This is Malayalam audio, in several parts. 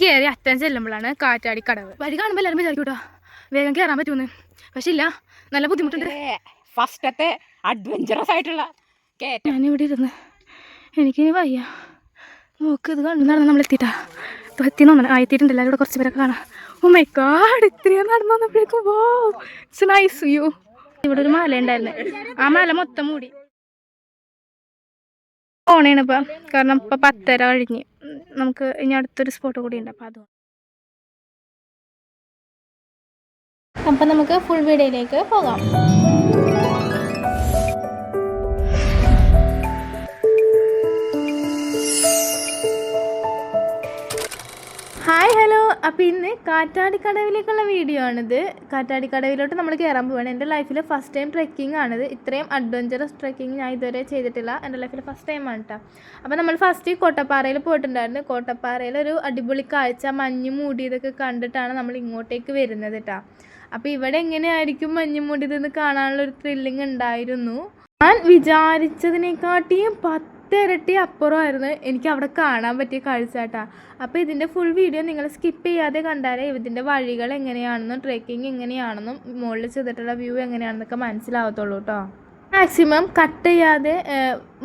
കയറി അറ്റം ചെല്ലുമ്പോഴാണ് കാറ്റാടിക്കടവ്. വഴി കാണുമ്പോൾ എല്ലാവരും വിചാരിക്കൂട്ടോ വേഗം കയറാൻ പറ്റുമെന്ന്. പക്ഷെ ഇല്ല, നല്ല ബുദ്ധിമുട്ടുണ്ട്. ഫസ്റ്റത്തെ അഡ്വഞ്ചറസ് ആയിട്ടുള്ള ഞാനിവിടെ ഇരുന്ന് എനിക്കിനി വയ്യ. നോക്ക്, ഇത് കണ്ടു നടന്ന് നമ്മൾ എത്തിയിട്ടാ. ഇപ്പോൾ എത്തിയെന്ന് എത്തിയിട്ടുണ്ട്. എല്ലാവരും കൂടെ കുറച്ച് പേരൊക്കെ കാണാം. ഓ മൈ ഗോഡ്, ഇത്രയും നടന്നു വന്നപ്പോഴേക്കും വോ ഇറ്റ്സ് നൈസ് വ്യൂ. ഇവിടെ ഒരു മല ഉണ്ടായിരുന്നു, ആ മല മൊത്തം മൂടി പോണേണ് ഇപ്പം. കാരണം ഇപ്പം 10:30 കഴിഞ്ഞ്. നമുക്ക് ഇനി അടുത്തൊരു സ്പോട്ട് കൂടി ഉണ്ട്. അപ്പം അപ്പം നമുക്ക് ഫുൾ വീഡിയോയിലേക്ക് പോകാം. Hi hello. അപ്പോൾ ഇന്ന് കാറ്റാടിക്കടവിലേക്കുള്ള വീഡിയോ ആണിത്. കാറ്റാടിക്കടവിലോട്ട് നമ്മൾ കയറാൻ പോവുകയാണ്. എൻ്റെ ലൈഫിൽ ഫസ്റ്റ് ടൈം ട്രെക്കിംഗ് ആണിത്. ഇത്രയും അഡ്വഞ്ചറസ് ട്രെക്കിംഗ് ഞാൻ ഇതുവരെ ചെയ്തിട്ടില്ല. എൻ്റെ ലൈഫിൽ ഫസ്റ്റ് ടൈമാണ് കേട്ടോ. അപ്പോൾ നമ്മൾ ഫസ്റ്റ് കോട്ടപ്പാറയിൽ പോയിട്ടുണ്ടായിരുന്നു. കോട്ടപ്പാറയിൽ ഒരു അടിപൊളി കാഴ്ച, മഞ്ഞ് മൂടിയതൊക്കെ കണ്ടിട്ടാണ് നമ്മൾ ഇങ്ങോട്ടേക്ക് വരുന്നത് കേട്ടോ. അപ്പോൾ ഇവിടെ എങ്ങനെയായിരിക്കും മഞ്ഞ് മൂടിയതെന്ന് കാണാനുള്ളൊരു ത്രില്ലിങ് ഉണ്ടായിരുന്നു. ഞാൻ വിചാരിച്ചതിനെക്കാട്ടിയും 10 ഇരട്ടി അപ്പുറമായിരുന്നു എനിക്ക് അവിടെ കാണാൻ പറ്റിയ കാഴ്ച കേട്ടോ. അപ്പോൾ ഇതിൻ്റെ ഫുൾ വീഡിയോ നിങ്ങൾ സ്കിപ്പ് ചെയ്യാതെ കണ്ടാലേ ഇതിൻ്റെ വഴികൾ എങ്ങനെയാണെന്നും ട്രെക്കിങ് എങ്ങനെയാണെന്നും മുകളിൽ ചെയ്തിട്ടുള്ള വ്യൂ എങ്ങനെയാണെന്നൊക്കെ മനസ്സിലാവത്തുള്ളൂ കേട്ടോ. മാക്സിമം കട്ട് ചെയ്യാതെ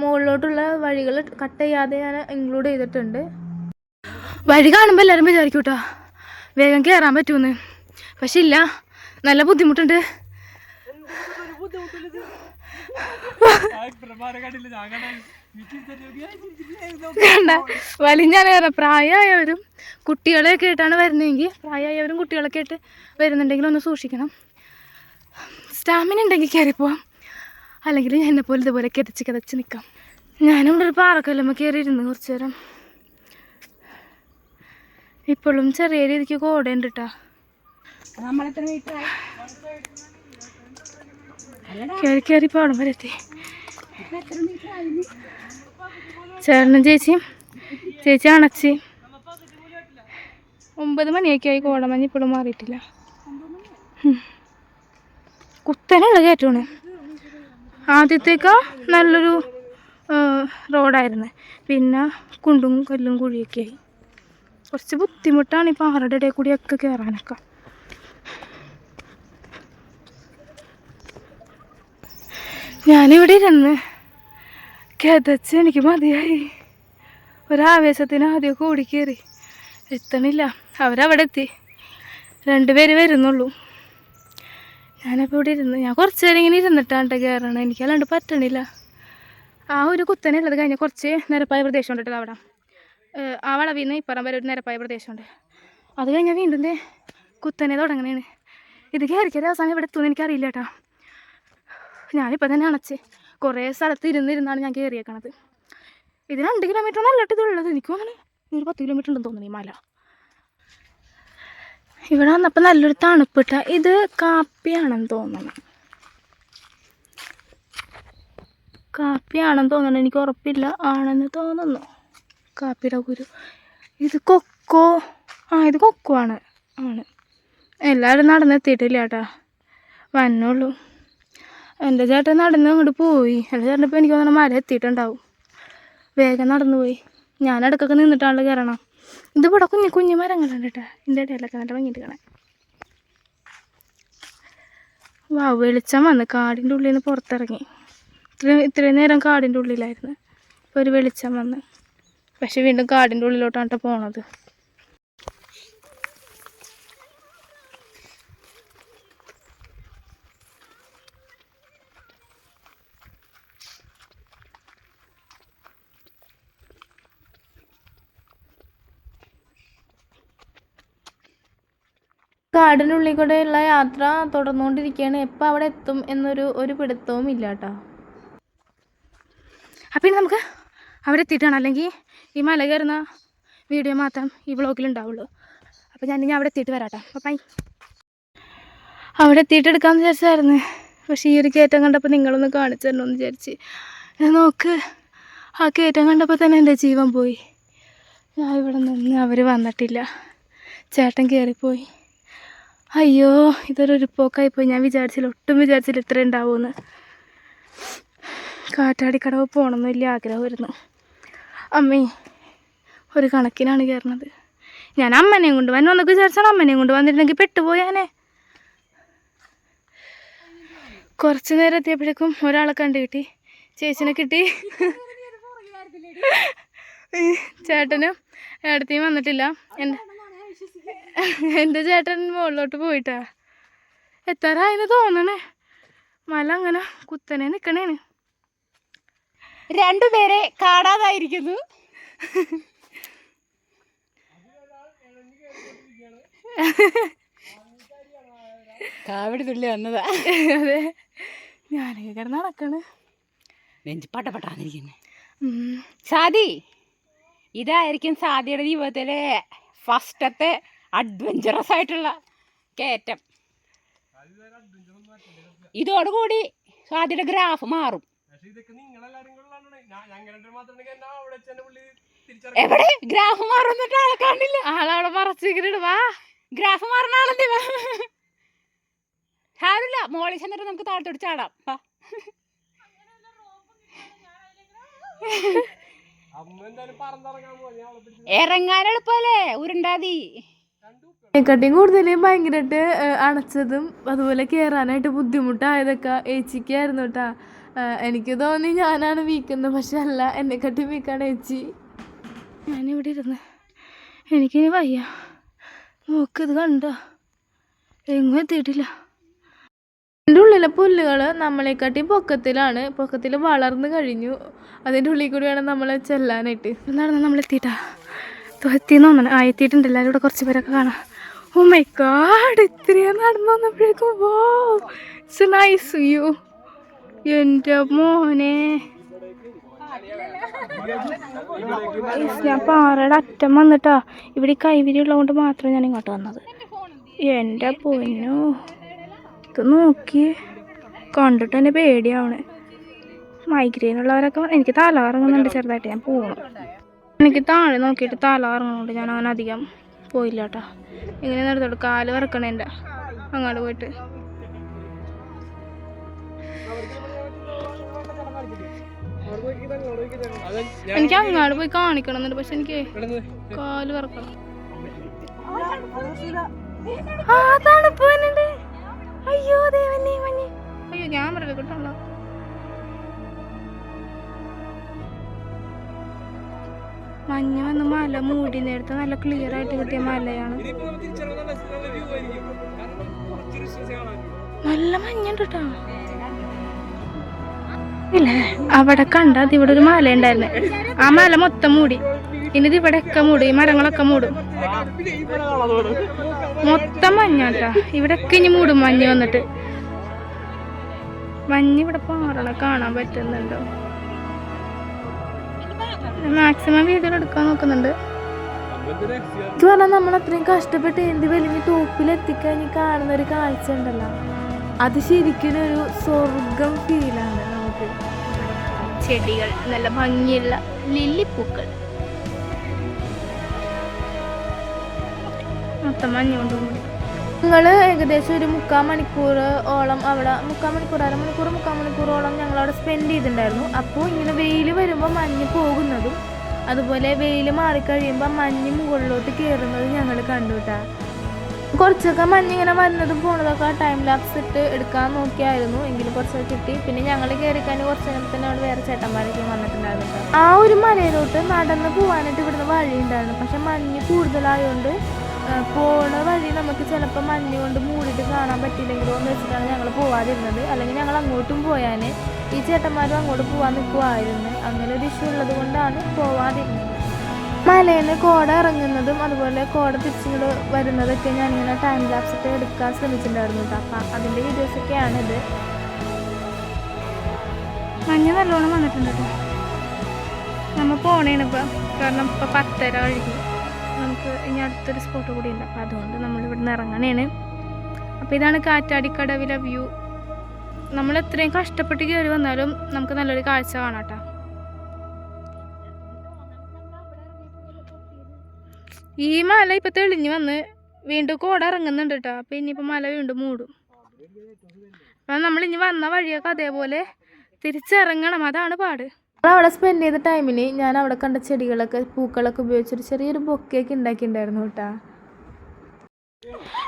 മുകളിലോട്ടുള്ള വഴികൾ കട്ട് ചെയ്യാതെ ഞാൻ ഇൻക്ലൂഡ് ചെയ്തിട്ടുണ്ട്. വഴി കാണുമ്പോൾ എല്ലാവരും വിചാരിക്കും കേട്ടോ വേഗം കയറാൻ പറ്റുമെന്ന്. പക്ഷെ ഇല്ല, നല്ല ബുദ്ധിമുട്ടുണ്ട്. വലിഞ്ഞാൽ പ്രായമായവരും കുട്ടികളെയൊക്കെ ആയിട്ടാണ് വരുന്നതെങ്കിൽ, പ്രായമായവരും കുട്ടികളൊക്കെ ആയിട്ട് വരുന്നുണ്ടെങ്കിൽ ഒന്ന് സൂക്ഷിക്കണം. സ്റ്റാമിന ഉണ്ടെങ്കിൽ കയറിപ്പോവാം, അല്ലെങ്കിൽ എന്നെപ്പോലെ ഇതുപോലെ കിതച്ച് നിൽക്കാം. ഞാനിവിടെ ഒരു പാറക്കല്ലുമ്പോൾ കയറിയിരുന്നു കുറച്ച് നേരം. ഇപ്പോഴും ചെറിയ രീതിക്ക് കോടയുണ്ട് കേട്ടോ. കയറി പാടം വരെ എത്തി. ചേട്ടനും ചേച്ചി അണച്ചി 9 മണിയൊക്കെ ആയി. കോടമഞ്ഞ് ഇപ്പോഴും മാറിയിട്ടില്ല. കുത്തനെയുള്ള കയറ്റമാണ്. ആദ്യത്തേക്കാ നല്ലൊരു റോഡായിരുന്നു, പിന്നെ കുണ്ടും കല്ലും കുഴിയൊക്കെ ആയി. കുറച്ച് ബുദ്ധിമുട്ടാണ് ഈ പാറയുടെ ഇടയിൽ കൂടിയൊക്കെ കയറാനൊക്കെ. ഞാനിവിടെ ഇരുന്ന് കിതച്ച് എനിക്ക് മതിയായി. ഒരാവേശത്തിന് ആദ്യമൊക്കെ ഓടിക്കയറി, എത്തണില്ല. അവരവിടെ എത്തി, 2 പേര് വരുന്നുള്ളൂ. ഞാനപ്പോൾ ഇവിടെ ഇരുന്ന് ഞാൻ കുറച്ച് നേരം ഇങ്ങനെ ഇരുന്നിട്ടാണ് കേട്ടോ കയറണം. എനിക്കല്ലാണ്ട് പറ്റണില്ല. ആ ഒരു കുത്തനെ ഉള്ളത് കഴിഞ്ഞാൽ കുറച്ച് നിരപ്പായ പ്രദേശം ഉണ്ടല്ലോ അവിടെ. ആ വളവിൽ നിന്ന് ഇപ്പുറം വരെ ഒരു നിരപ്പായ പ്രദേശമുണ്ട്. അത് കഴിഞ്ഞാൽ വീണ്ടും കുത്തനെ തുടങ്ങണേണ്. ഇത് കയറിക്കറി അവസാനം ഇവിടെ എത്തുമെന്ന് എനിക്കറിയില്ല കേട്ടോ. ഞാനിപ്പോൾ തന്നെ അണച്ച് കുറേ സ്ഥലത്ത് ഇരുന്നാണ് ഞാൻ കയറിയേക്കണത്. ഇത് 2 കിലോമീറ്റർ നല്ലട്ട് ഇതുള്ളത്. എനിക്ക് തോന്നുന്നു ഒരു 10 കിലോമീറ്റർ ഉണ്ടെന്ന് തോന്നുന്നു ഈ മല. ഇവിടെ വന്നപ്പോൾ നല്ലൊരു തണുപ്പിട്ട. ഇത് കാപ്പിയാണെന്ന് തോന്നുന്നു, എനിക്ക് ഉറപ്പില്ല. ആണെന്ന് തോന്നുന്നു, കാപ്പിയുടെ കുരു. ഇത് കൊക്കോ, ഇത് കൊക്കോ ആണ്. എല്ലാവരും നടന്നെത്തിയിട്ടില്ല കേട്ടോ, വന്നുള്ളൂ. എൻ്റെ ചേട്ടൻ നടന്ന് അങ്ങോട്ട് പോയി. എൻ്റെ ചേട്ടനിപ്പോൾ എനിക്ക് തോന്നുന്നു മല എത്തിയിട്ടുണ്ടാവും. വേഗം നടന്നു പോയി. ഞാൻ ഇടയ്ക്കൊക്കെ നിന്നിട്ടാണല്ലോ കയറണം. ഇതിവിടെ കുഞ്ഞു മരങ്ങളുണ്ട് കേട്ടോ. ഇതിൻ്റെ ഇടയിലൊക്കെ നല്ല ഭംഗിയിട്ട് കാണാൻ. വെളിച്ചം വന്ന് കാടിൻ്റെ ഉള്ളിൽ നിന്ന് പുറത്തിറങ്ങി. ഇത്രയും നേരം കാടിൻ്റെ ഉള്ളിലായിരുന്നു. ഇപ്പോൾ ഒരു വെളിച്ചം വന്ന്. പക്ഷെ വീണ്ടും കാടിൻ്റെ ഉള്ളിലോട്ടാണ് കേട്ടോ പോണത്. കാടിൻ്റെ ഉള്ളിൽ കൂടെയുള്ള യാത്ര തുടർന്നുകൊണ്ടിരിക്കുകയാണ്. എപ്പോൾ അവിടെ എത്തും എന്നൊരു പിടുത്തവും ഇല്ല കേട്ടോ. അപ്പം ഇനി നമുക്ക് അവിടെ എത്തിയിട്ടാണ്, അല്ലെങ്കിൽ ഈ മല കയറുന്ന വീഡിയോ മാത്രം ഈ വ്ളോഗിലുണ്ടാവുള്ളൂ. അപ്പോൾ ഞാൻ അവിടെ എത്തിയിട്ട് വരാം കേട്ടോ. അപ്പം അവിടെ എത്തിയിട്ട് എടുക്കാമെന്ന് വിചാരിച്ചായിരുന്നു. പക്ഷേ ഈ ഒരു കയറ്റം കണ്ടപ്പോൾ നിങ്ങളൊന്ന് കാണിച്ചു തരണമെന്ന് വിചാരിച്ച്. നോക്ക്, ആ കയറ്റം കണ്ടപ്പോൾ തന്നെ എൻ്റെ ജീവൻ പോയി. ഞാൻ ഇവിടെ നിന്ന് അവർ വന്നിട്ടില്ല, ചേട്ടൻ കയറിപ്പോയി. അയ്യോ, ഇതൊരു പോക്കായിപ്പോയി. ഞാൻ ഒട്ടും വിചാരിച്ചില്ല ഇത്ര ഉണ്ടാവുമെന്ന്. കാറ്റാടിക്കടവ് പോകണമെന്ന് വലിയ ആഗ്രഹമായിരുന്നു. അമ്മേ, ഒരു കണക്കിനാണ് കയറുന്നത്. ഞാൻ അമ്മനെയും കൊണ്ട് വന്നൊക്കെ വിചാരിച്ചാൽ അമ്മനെയും കൊണ്ട് വന്നിട്ടുണ്ടെങ്കിൽ പെട്ടുപോയാനെ. കുറച്ച് നേരം എത്തിയപ്പോഴേക്കും ഒരാളെ കണ്ടു കിട്ടി, ചേച്ചിനെ കിട്ടി. ചേട്ടനും ഏടത്തെയും വന്നിട്ടില്ല. എൻ്റെ ചേട്ടൻ മുകളിലോട്ട് പോയിട്ടാ. എത്താറായെന്ന് തോന്നണേ. മല അങ്ങനെ കുത്തനെ നിൽക്കണേന്. രണ്ടുപേരെ കാണാതായിരിക്കുന്നു. കാവടി തുള്ളി വന്നതാ. അതെ, ഞാനൊക്കെ കിടന്ന് നടക്കണ്. നെഞ്ച് പട്ടപ്പെട്ടാന്നിരിക്കുന്നേ. സാദി, ഇതായിരിക്കും സാദിയുടെ ജീവിതത്തിലെ ഫസ്റ്റത്തെ അഡ്വഞ്ചറസ് ആയിട്ടുള്ള കയറ്റം. ഇതോടുകൂടി സാദിയുടെ ഗ്രാഫ് മാറും. എവിടെ ഗ്രാഫ് മാറുന്നിട്ട് ആളെ കാണില്ല. ആളവിടെ മറച്ചിട്ട് വാ, ഗ്രാഫ് മാറുന്ന ആളെന്തി സാരില്ല. മോളിൽ ചെന്നിട്ട് നമുക്ക് താഴത്തോട്ട് ചാടാം. ഇറങ്ങാൻ എളുപ്പല്ലേ, ഉരുണ്ടാതി. എന്നെക്കാട്ടിയും കൂടുതൽ ഭയങ്കരമായിട്ട് അണച്ചതും അതുപോലെ കയറാനായിട്ട് ബുദ്ധിമുട്ടായതൊക്കെ ഏച്ചിക്കായിരുന്നു കേട്ടാ. എനിക്ക് തോന്നി ഞാനാണ് വീക്കുന്നത്, പക്ഷെ അല്ല, എന്നെക്കാട്ടിയും വീക്കാണ് ഏച്ചി. ഞാനിവിടെ ഇരുന്ന് എനിക്കിനി വയ്യ. നോക്കിത് കണ്ടോ, എങ്ങും എത്തിയിട്ടില്ല. എൻ്റെ ഉള്ളിലെ പുല്ലുകൾ നമ്മളെക്കാട്ടിയും പൊക്കത്തിൽ വളർന്നു കഴിഞ്ഞു. അതിൻ്റെ ഉള്ളിൽ കൂടി വേണം നമ്മൾ ചെല്ലാനായിട്ട്. നടന്ന് നമ്മളെത്തിയിട്ടാ, എത്തിയെന്ന് തോന്നണം. എത്തിയിട്ടുണ്ട്. എല്ലാവരും ഇവിടെ കുറച്ച് പേരൊക്കെ കാണാം. ഓ മൈ ഗോഡ്, ഇത്രയും നടന്നു വന്നപ്പോഴേക്കും വോ, ഇറ്റ്സ് നൈസ് വ്യൂ. എൻ്റെ മോനെ, ഞാൻ പാറയുടെ അറ്റം വന്നിട്ടാ. ഇവിടെ ഈ കൈവിരി ഉള്ളതുകൊണ്ട് മാത്രമേ ഞാൻ ഇങ്ങോട്ട് വന്നത്. എൻ്റെ പൊന്നോ, ഇത് നോക്കി കണ്ടിട്ട് തന്നെ പേടിയാവണേ. മൈഗ്രെയിൻ ഉള്ളവരൊക്കെ, എനിക്ക് തല കറങ്ങുന്നുണ്ട് ചെറുതായിട്ട്. ഞാൻ പോകണം. എനിക്ക് താഴെ നോക്കിയിട്ട് തല കറങ്ങുന്നുണ്ട്. ഞാൻ അങ്ങനെ അധികം പോയില്ല കേട്ടോ. ഇങ്ങനെ നിർത്തോട്ട് കാല് വറക്കണേ എൻ്റെ അങ്ങോട്ട് പോയിട്ട്. എനിക്ക് അങ്ങോട്ട് പോയി കാണിക്കണം എന്നുണ്ട്, പക്ഷെ എനിക്ക് കാല് വറക്കണം. തണുപ്പ് വന്നിട്ട്. അയ്യോ ദേവനെ, അയ്യോ ക്യാമറ കിട്ടണല്ലോ. മഞ്ഞ് വന്ന് മല മൂടി. നേരത്തെ നല്ല ക്ലിയർ ആയിട്ട് കിട്ടിയ മലയാണ്. നല്ല മഞ്ഞുണ്ട് കേട്ടോ. ഇല്ലേ, അവിടെ കണ്ട ഇവിടെ ഒരു മല ഉണ്ടായിരുന്നേ. ആ മല മൊത്തം മൂടി. ഇനി ഇത് ഇവിടെയൊക്കെ മൂടും, ഈ മരങ്ങളൊക്കെ മൂടും. മൊത്തം മഞ്ഞാട്ടാ. ഇവിടെയൊക്കെ ഇനി മൂടും മഞ്ഞ് വന്നിട്ട്. മഞ്ഞ് ഇവിടെ പാറണ കാണാൻ പറ്റുന്നുണ്ടോ? മാക്സിമം വീഡിയോ എടുക്കാൻ നോക്കുന്നുണ്ട്. ഇത് പറഞ്ഞാൽ നമ്മൾ അത്രയും കഷ്ടപ്പെട്ട് എന്ത് വലിയ ടോപ്പിലെത്തിക്കഴിഞ്ഞ് കാണുന്ന ഒരു കാഴ്ച ഉണ്ടല്ലോ, അത് ശരിക്കും ഒരു സ്വർഗം ഫീലാണ് നമുക്ക്. ചെടികൾ, നല്ല ഭംഗിയുള്ള ലില്ലിപ്പൂക്കൾ, മൊത്തം മഞ്ഞുകൊണ്ട് കൂടി. ഞങ്ങൾ ഏകദേശം ഒരു 3/4 മണിക്കൂറോളം അവിടെ, 3/4 മണിക്കൂറോളം ഞങ്ങളവിടെ സ്പെൻഡ് ചെയ്തിട്ടുണ്ടായിരുന്നു. അപ്പോൾ ഇങ്ങനെ വെയിൽ വരുമ്പോൾ മഞ്ഞ് പോകുന്നതും അതുപോലെ വെയിൽ മാറിക്കഴിയുമ്പോൾ മഞ്ഞ് മുകളിലോട്ട് കയറുന്നതും ഞങ്ങൾ കണ്ടുകിട്ടാ. കുറച്ചൊക്കെ മഞ്ഞിങ്ങനെ വരുന്നതും പോണതൊക്കെ ടൈം ലാപ്സ് ഇട്ട് എടുക്കാൻ നോക്കിയായിരുന്നു, എങ്കിലും കുറച്ചൊക്കെ കിട്ടി. പിന്നെ ഞങ്ങൾ കയറിക്കാൻ കുറച്ച് നേരത്തിന് അവിടെ വേറെ ചേട്ടന്മാരൊക്കെ വന്നിട്ടുണ്ടായിരുന്നു. ആ ഒരു മലയിലോട്ട് നടന്ന് പോകാനായിട്ട് ഇവിടുന്ന് വഴി ഉണ്ടായിരുന്നു. പക്ഷെ മഞ്ഞ് കൂടുതലായതുകൊണ്ട് പോണ വഴി നമുക്ക് ചിലപ്പോൾ മഞ്ഞ് കൊണ്ട് മൂടിയിട്ട് കാണാൻ പറ്റിയില്ലെങ്കിലോ എന്ന് വെച്ചിട്ടാണ് ഞങ്ങൾ പോവാതിരുന്നത്. അല്ലെങ്കിൽ ഞങ്ങൾ അങ്ങോട്ടും പോയാൽ ഈ ചേട്ടന്മാരും അങ്ങോട്ട് പോകാൻ നിൽക്കുമായിരുന്നു. അങ്ങനെ ഒരു ഇഷ്യൂ ഉള്ളത് കൊണ്ടാണ് പോവാതിരുന്നത്. മലയിൽ നിന്ന് കോട ഇറങ്ങുന്നതും അതുപോലെ കോട തിരിച്ചിങ്ങോട്ട് വരുന്നതൊക്കെ ഞാനിങ്ങനെ ടൈം ലാപ്സൊക്കെ എടുക്കാൻ ശ്രമിച്ചിട്ടുണ്ടായിരുന്നു കേട്ടോ. അപ്പം അതിൻ്റെ വീഡിയോസൊക്കെയാണിത്. മഞ്ഞ് നല്ലോണം വന്നിട്ടുണ്ട് കേട്ടോ. നമ്മൾ പോണേണ് ഇപ്പം, കാരണം ഇപ്പം 10:30 കഴിഞ്ഞു. നമുക്ക് ഇനി അടുത്തൊരു സ്പോട്ട് കൂടി ഉണ്ട്. അപ്പം അതുകൊണ്ട് നമ്മളിവിടെ നിന്ന് ഇറങ്ങണേണ്. അപ്പോൾ ഇതാണ് കാറ്റാടിക്കടവിലെ വ്യൂ. നമ്മൾ എത്രയും കഷ്ടപ്പെട്ട് കയറി വന്നാലും നമുക്ക് നല്ലൊരു കാഴ്ച കാണാം കേട്ടോ. ഈ മല ഇപ്പം തെളിഞ്ഞ് വന്ന് വീണ്ടും കോട ഇറങ്ങുന്നുണ്ട് കേട്ടോ. അപ്പം ഇനിയിപ്പോൾ മല വീണ്ടും മൂടും. അപ്പം നമ്മളിനി വന്ന വഴിയൊക്കെ അതേപോലെ തിരിച്ചിറങ്ങണം, അതാണ് പാട്. അവിടെ സ്പെൻഡ് ചെയ്ത ടൈമിന് ഞാൻ അവിടെ കണ്ട ചെടികളൊക്കെ പൂക്കളൊക്കെ ഉപയോഗിച്ചൊരു ചെറിയൊരു ബൊക്കെയൊക്കെ ഉണ്ടാക്കിയിട്ടുണ്ടായിരുന്നു കേട്ടോ.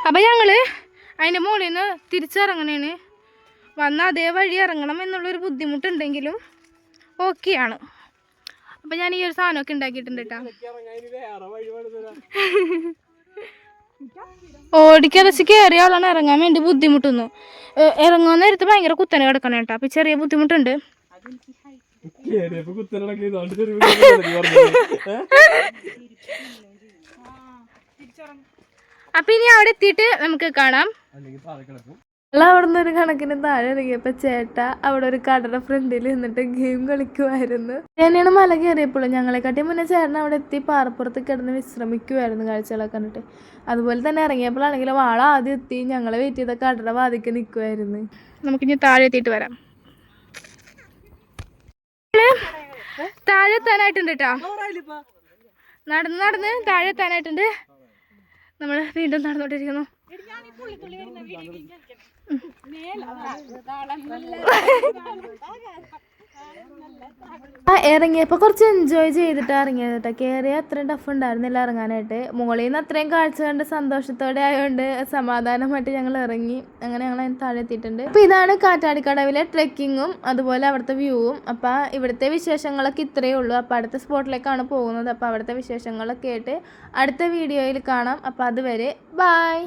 അപ്പം ഞങ്ങൾ അതിൻ്റെ മുകളിൽ നിന്ന് തിരിച്ചിറങ്ങണേന്. വന്ന അതേ വഴി ഇറങ്ങണം എന്നുള്ളൊരു ബുദ്ധിമുട്ടുണ്ടെങ്കിലും ഓക്കെയാണ്. അപ്പം ഞാൻ ഈ ഒരു സാധനമൊക്കെ ഉണ്ടാക്കിയിട്ടുണ്ട് കേട്ടോ. ഓടിക്കരച്ച് കയറിയ ആളാണ് ഇറങ്ങാൻ വേണ്ടി ബുദ്ധിമുട്ടുന്നു. ഇറങ്ങുന്ന നേരത്ത് ഭയങ്കര കുത്തനെ കിടക്കണം കേട്ടോ. അപ്പം ചെറിയ ബുദ്ധിമുട്ടുണ്ട്. അപ്പം ഇനി അവിടെ എത്തിയിട്ട് നമുക്ക് കാണാം. അവിടെ നിന്ന് ഒരു കണക്കിന് താഴെ ഇറങ്ങിയപ്പോൾ ചേട്ടാ അവിടെ ഒരു കടയുടെ ഫ്രണ്ടിൽ നിന്നിട്ട് ഗെയിം കളിക്കുമായിരുന്നു. തന്നെയാണ് മല കയറിയപ്പോഴും ഞങ്ങളെക്കാട്ടി മുന്നേ ചേട്ടൻ അവിടെ എത്തി പാറപ്പുറത്ത് കിടന്ന് വിശ്രമിക്കുമായിരുന്നു കാഴ്ചകളൊക്കെ കണ്ടിട്ട്. അതുപോലെ തന്നെ ഇറങ്ങിയപ്പോഴാണെങ്കിലും ആൾ ആദ്യം എത്തി ഞങ്ങളെ വെയിറ്റ് ചെയ്ത കടയുടെ വാതിക്ക് നിൽക്കുമായിരുന്നു. നമുക്കിനി താഴെ എത്തിയിട്ട് വരാം. താഴെ എത്താനായിട്ടുണ്ട് കേട്ടോ. നടന്ന് താഴെ എത്താനായിട്ടുണ്ട്. നമ്മൾ വീണ്ടും നടന്നോണ്ടിരിക്കുന്നു. ഇറങ്ങിയപ്പോൾ കുറച്ച് എൻജോയ് ചെയ്തിട്ട് ഇറങ്ങിയത് കേട്ടോ. കയറിയ അത്രയും ടഫ് ഉണ്ടായിരുന്നില്ല ഇറങ്ങാനായിട്ട്. മുകളിൽ നിന്ന് അത്രയും കാഴ്ച കണ്ട് സന്തോഷത്തോടെ ആയതുകൊണ്ട് സമാധാനമായിട്ട് ഞങ്ങൾ ഇറങ്ങി. അങ്ങനെ ഞങ്ങൾ താഴെ എത്തിയിട്ടുണ്ട്. അപ്പോൾ ഇതാണ് കാറ്റാടിക്കടവിലെ ട്രെക്കിങ്ങും അതുപോലെ അവിടുത്തെ വ്യൂവും. അപ്പോൾ ഇവിടുത്തെ വിശേഷങ്ങളൊക്കെ ഇത്രയേ ഉള്ളൂ. അപ്പോൾ അടുത്ത സ്പോട്ടിലേക്കാണ് പോകുന്നത്. അപ്പോൾ അവിടുത്തെ വിശേഷങ്ങളൊക്കെ ആയിട്ട് അടുത്ത വീഡിയോയിൽ കാണാം. അപ്പോൾ അതുവരെ ബൈ.